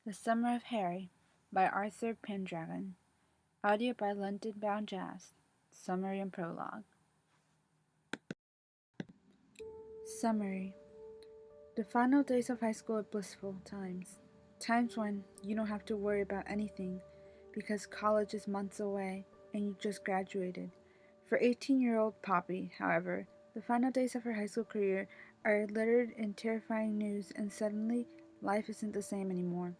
The Summer of Harry by ArthurPendragon. Audio by London Bound Jazz. Summary and Prologue. Summary. The final days of high school are blissful times. Times when you don't have to worry about anything because college is months away and you just graduated. For 18-year-old Poppy, however, the final days of her high school career are littered in terrifying news, and suddenly life isn't the same anymore.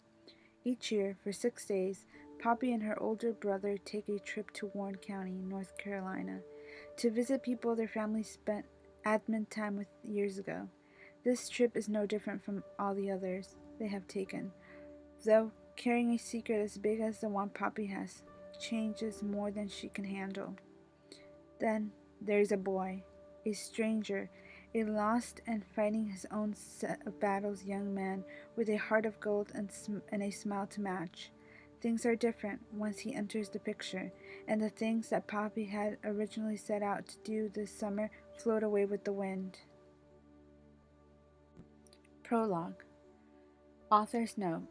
Each year, for 6 days, Poppy and her older brother take a trip to Warren County, North Carolina, to visit people their families spent admin time with years ago. This trip is no different from all the others they have taken, though carrying a secret as big as the one Poppy has changes more than she can handle. Then there is a boy, a stranger, a lost and fighting his own set of battles young man with a heart of gold and a smile to match. Things are different once he enters the picture, and the things that Poppy had originally set out to do this summer float away with the wind. Prologue. Author's note.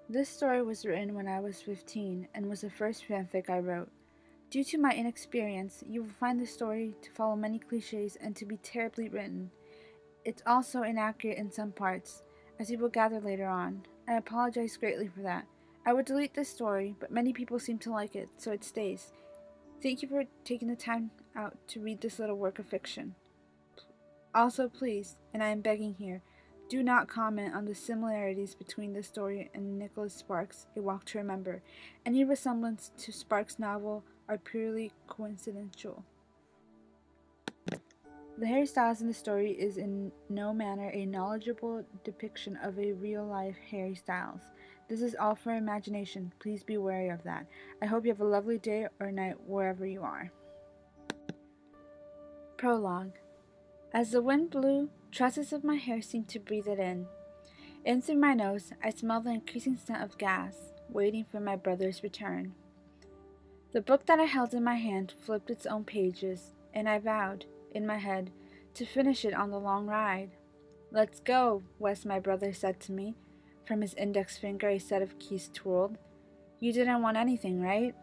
This story was written when I was 15 and was the first fanfic I wrote. Due to my inexperience, you will find the story to follow many cliches and to be terribly written. It's also inaccurate in some parts, as you will gather later on. I apologize greatly for that. I would delete this story, but many people seem to like it, so it stays. Thank you for taking the time out to read this little work of fiction. Also, please, and I am begging here, do not comment on the similarities between this story and Nicholas Sparks' A Walk to Remember. Any resemblance to Sparks' novel are purely coincidental. The Harry Styles in the story is in no manner a knowledgeable depiction of a real-life Harry Styles. This is all for imagination. Please be wary of that. I hope you have a lovely day or night wherever you are. Prologue. As the wind blew, tresses of my hair seemed to breathe it in. In through my nose, I smelled the increasing scent of gas, waiting for my brother's return. The book that I held in my hand flipped its own pages, and I vowed, in my head, to finish it on the long ride. "Let's go," Wes, my brother, said to me. From his index finger a set of keys twirled. "You didn't want anything, right?"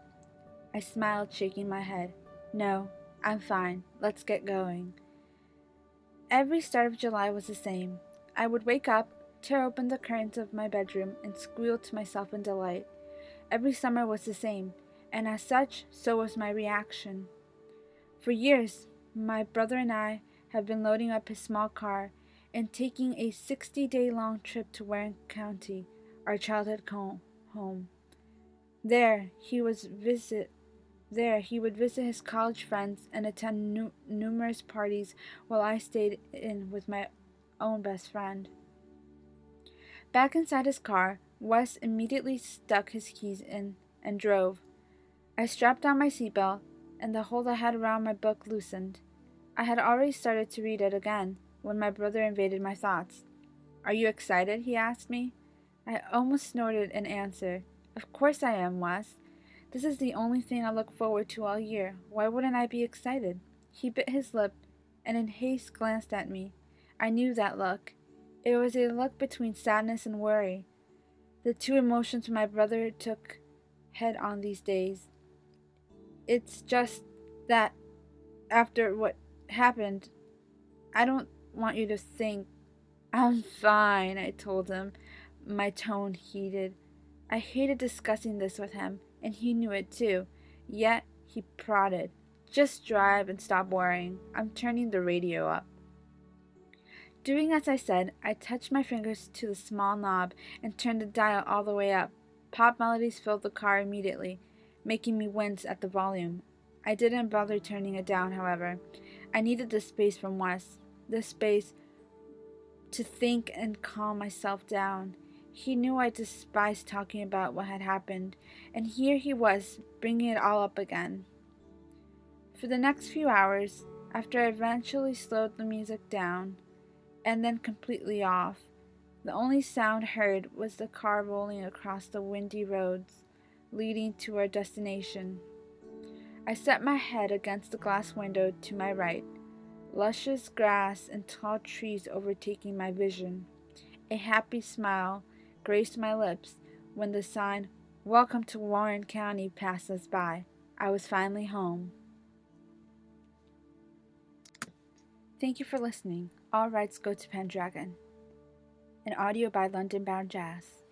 I smiled, shaking my head. "No, I'm fine. Let's get going." Every start of July was the same. I would wake up, tear open the curtains of my bedroom, and squeal to myself in delight. Every summer was the same, and as such, so was my reaction. For years, my brother and I have been loading up his small car and taking a 60-day-long trip to Warren County, our childhood home. There, he would visit his college friends and attend numerous parties while I stayed in with my own best friend. Back inside his car, Wes immediately stuck his keys in and drove. I strapped on my seatbelt, and the hold I had around my book loosened. I had already started to read it again when my brother invaded my thoughts. "Are you excited?" he asked me. I almost snorted in answer. "Of course I am, Wes. This is the only thing I look forward to all year. Why wouldn't I be excited?" He bit his lip and in haste glanced at me. I knew that look. It was a look between sadness and worry, the two emotions my brother took head on these days. "It's just that after what happened, I don't want you to think—" "I'm fine," I told him, my tone heated. I hated discussing this with him, and he knew it too. Yet he prodded. "Just drive and stop worrying. I'm turning the radio up." Doing as I said, I touched my fingers to the small knob and turned the dial all the way up. Pop melodies filled the car immediately, making me wince at the volume. I didn't bother turning it down, however. I needed the space from Wes, the space to think and calm myself down. He knew I despised talking about what had happened, and here he was, bringing it all up again. For the next few hours, after I eventually slowed the music down, and then completely off, the only sound heard was the car rolling across the windy roads leading to our destination. I set my head against the glass window to my right, luscious grass and tall trees overtaking my vision. A happy smile graced my lips When the sign, "Welcome to Warren County," passed us by, I was finally home. Thank you for listening. All rights go to Pendragon. An audio by London Bound Jazz.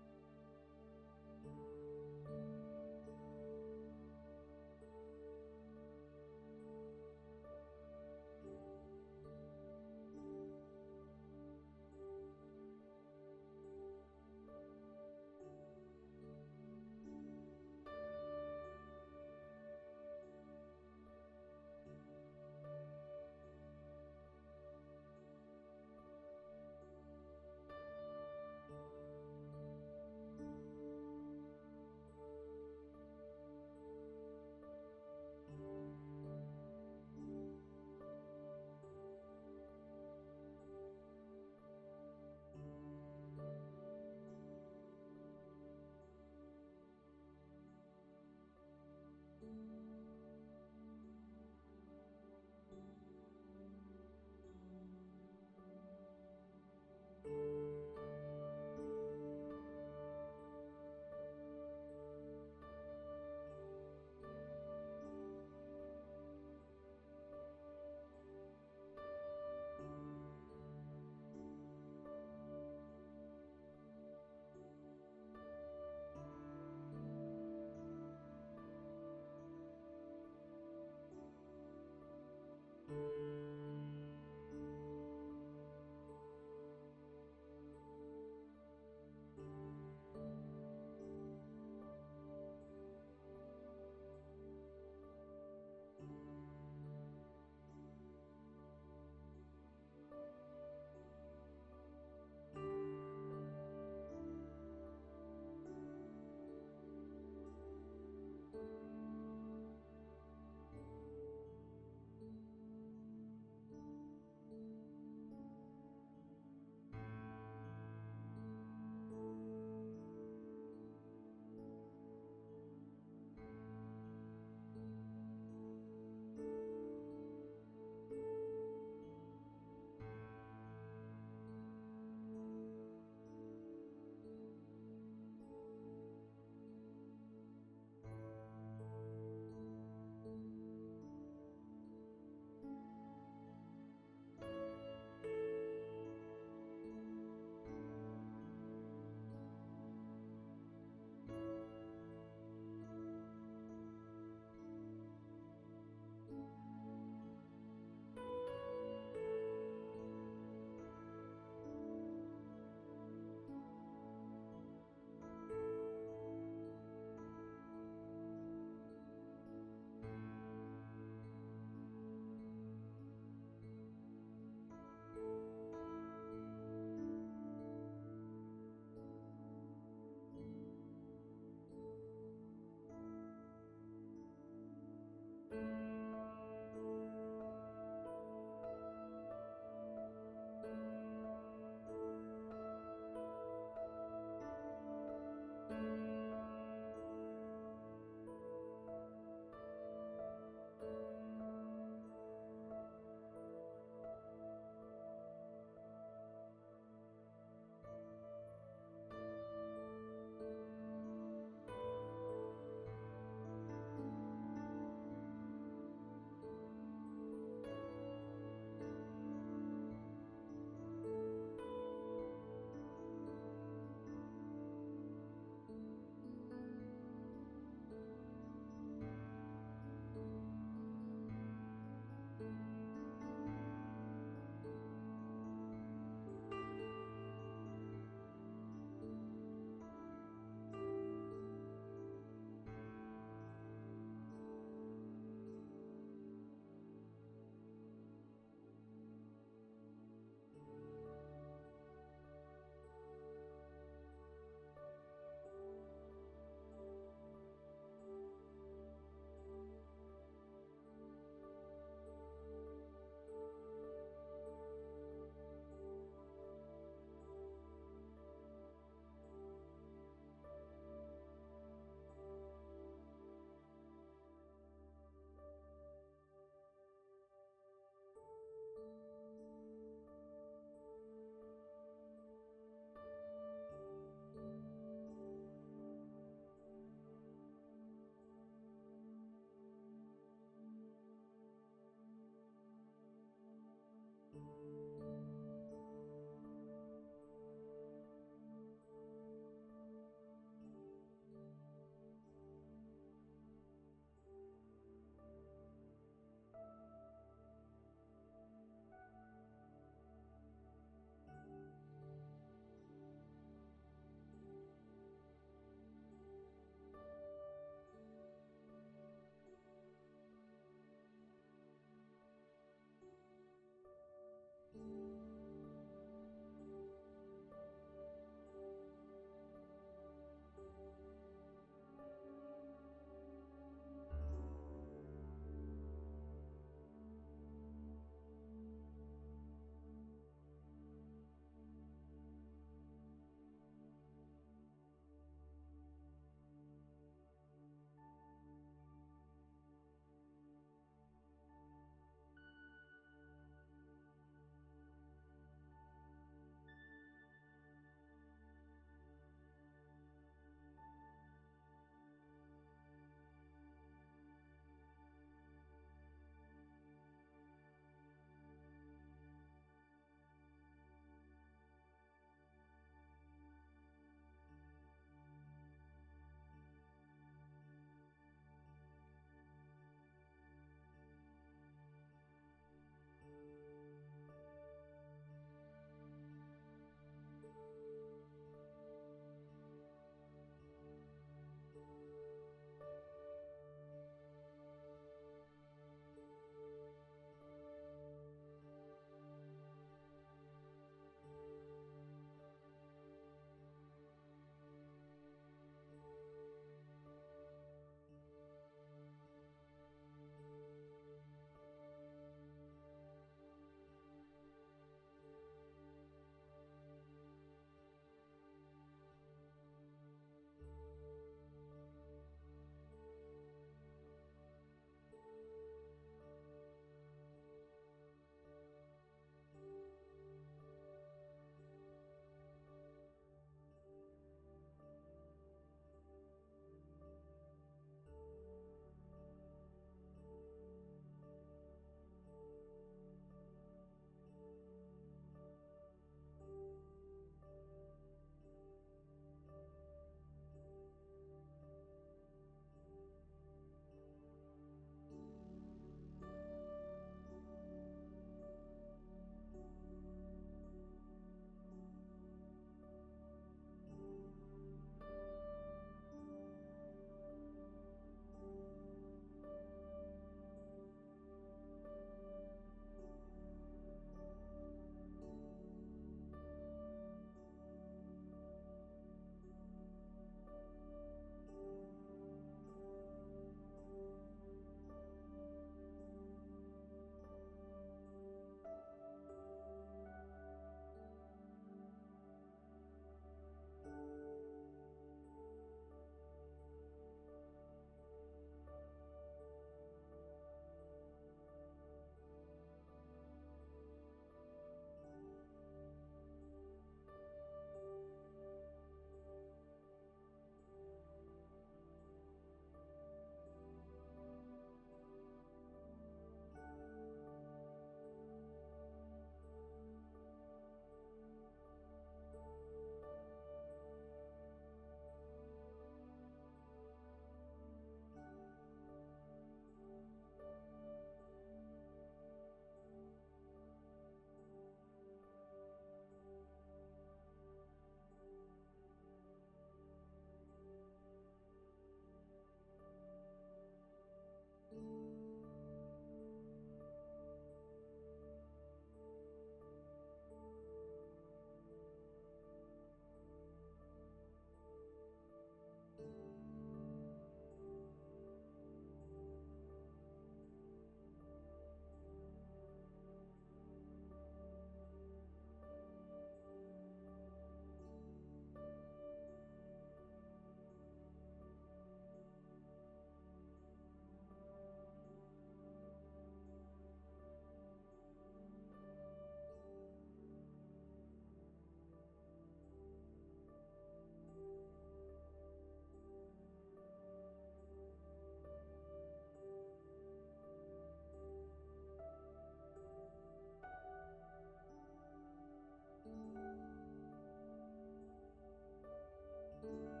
Thank you.